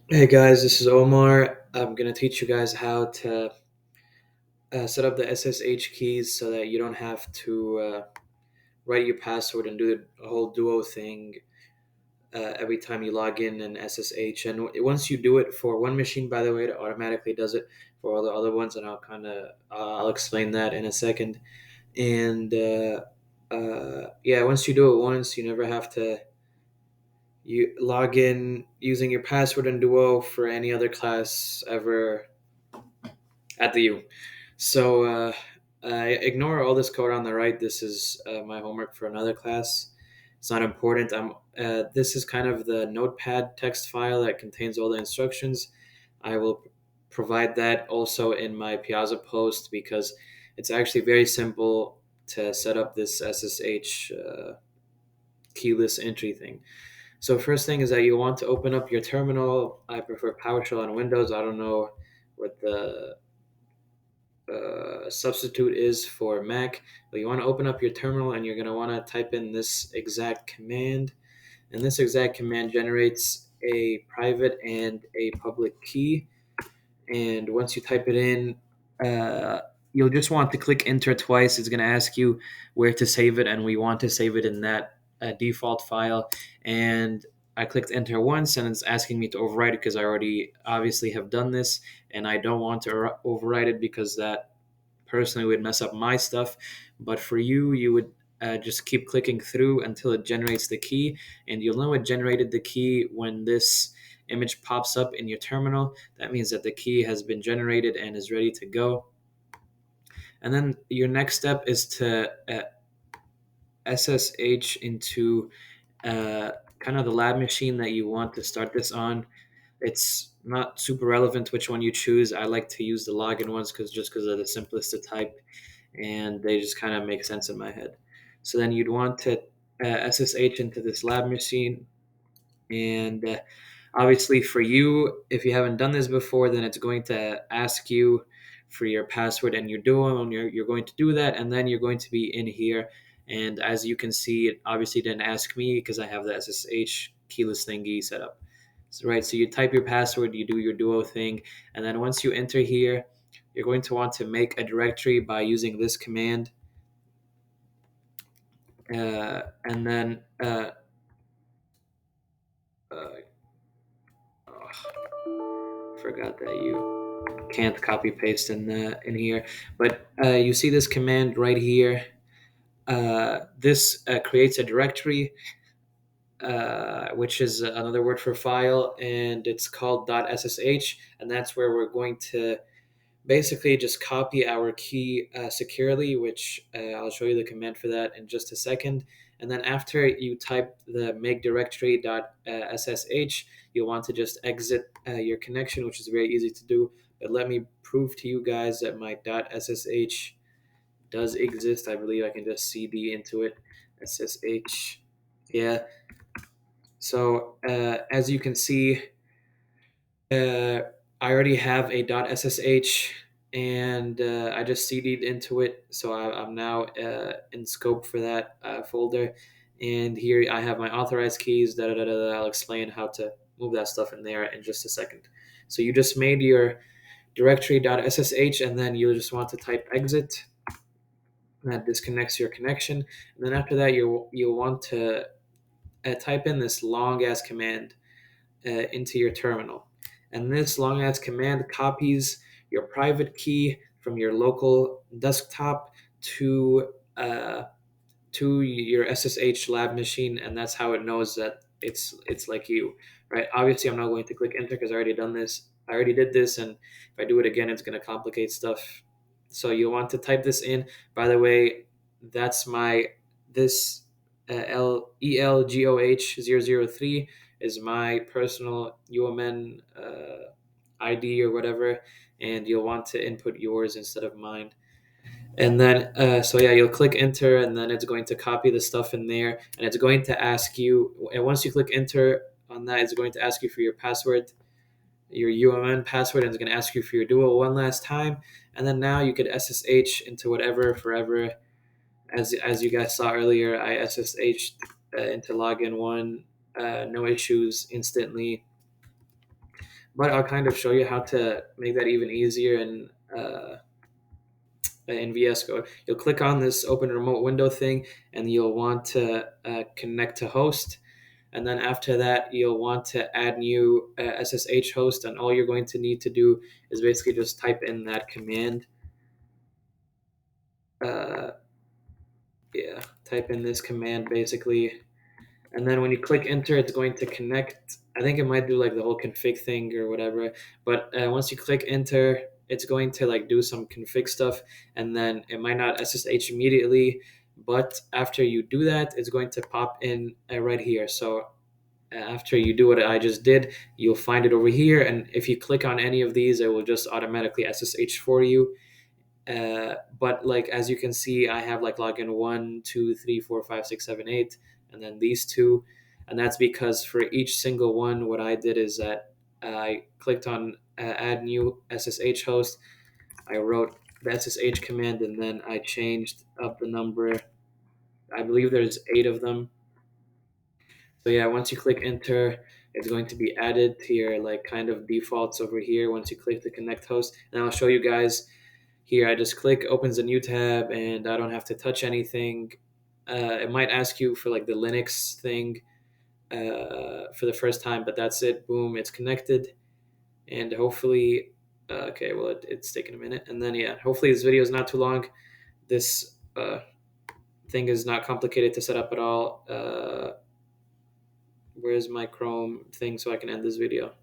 Hey guys, this is Omar. I'm going to teach you guys how to set up the SSH keys so that you don't have to write your password and do the whole duo thing every time you log in and SSH. And once you do it for one machine, by the way, it automatically does it for all the other ones, and I'll explain that in a second. And yeah, once you do it once, you never have to you log in using your password in Duo for any other class ever at the U. So ignore all this code on the right. This is my homework for another class. It's not important. This is kind of the notepad text file that contains all the instructions. I will provide that also in my Piazza post because it's actually very simple to set up this SSH keyless entry thing. So first thing is that you want to open up your terminal. I prefer PowerShell on Windows. I don't know what the substitute is for Mac. But you want to open up your terminal and you're going to want to type in this exact command. And this exact command generates a private and a public key. And once you type it in, you'll just want to click enter twice. It's going to ask you where to save it, and we want to save it in that default file. And I clicked enter once, and it's asking me to overwrite it because I already obviously have done this, and I don't want to overwrite it because that personally would mess up my stuff. But for you, you would just keep clicking through until it generates the key, and you'll know it generated the key when this image pops up in your terminal. That means that the key has been generated and is ready to go. And then your next step is to SSH into kind of the lab machine that you want to start this on. It's not super relevant which one you choose. I like to use the login ones because they're the simplest to type and they just kind of make sense in my head. So then you'd want to SSH into this lab machine, and obviously for you, if you haven't done this before, then it's going to ask you for your password and your duo, and you're going to do that, and then you're going to be in here. And as you can see, it obviously didn't ask me because I have the SSH keyless thingy set up. So, right, so you type your password, you do your duo thing, and then once you enter here, you're going to want to make a directory by using this command, and then uh, forgot that you can't copy paste in here, but you see this command right here. This creates a directory, which is another word for file, and it's called .ssh, and that's where we're going to basically just copy our key securely, which I'll show you the command for that in just a second. And then after you type the make directory .ssh, you'll want to just exit your connection, which is very easy to do. But let me prove to you guys that my .ssh does exist. I believe I can just cd into it, ssh. Yeah. So as you can see, uh, I already have a .ssh, and I just CD'd into it. So I'm now in scope for that folder. And here I have my authorized keys. Da, da, da, da, da. I'll explain how to move that stuff in there in just a second. So you just made your directory .ssh, and then you just want to type exit. That disconnects your connection. And then after that, you'll want to type in this long ass command into your terminal. And this long ass command copies your private key from your local desktop to your SSH lab machine, and that's how it knows that it's like you, right? Obviously, I'm not going to click enter because I already done this. I already did this, and if I do it again, it's going to complicate stuff. So you want to type this in. By the way, that's my this ELGOH 003 is my personal UMN ID or whatever, and you'll want to input yours instead of mine. And then, so yeah, you'll click enter, and then it's going to copy the stuff in there, and it's going to ask you. And once you click enter on that, it's going to ask you for your password, your UMN password, and it's going to ask you for your duo one last time. And then now you could SSH into whatever forever. As you guys saw earlier, I SSH'd into login one, no issues instantly. But I'll kind of show you how to make that even easier in VS Code. You'll click on this open remote window thing, and you'll want to connect to host. And then after that, you'll want to add new SSH host. And all you're going to need to do is basically just type in that command. Uh, yeah, type in this command basically. And then when you click enter, it's going to connect. I think it might do like the whole config thing or whatever. But once you click enter, it's going to like do some config stuff, and then it might not SSH immediately. But after you do that, it's going to pop in right here. So after you do what I just did, you'll find it over here. And if you click on any of these, it will just automatically SSH for you. But like as you can see, I have like login 1, 2, 3, 4, 5, 6, 7, 8, and then these two, and that's because for each single one, what I did is that I clicked on add new SSH host. I wrote the SSH command, and then I changed up the number. I believe there's 8 of them. So yeah, once you click enter, it's going to be added to your like kind of defaults over here once you click the connect host. And I'll show you guys here. I just click, opens a new tab, and I don't have to touch anything. It might ask you for like the Linux thing for the first time, but that's it. Boom, it's connected. And hopefully, okay, well, it's taking a minute. And then, yeah, hopefully this video is not too long. This thing is not complicated to set up at all. Where's my Chrome thing so I can end this video?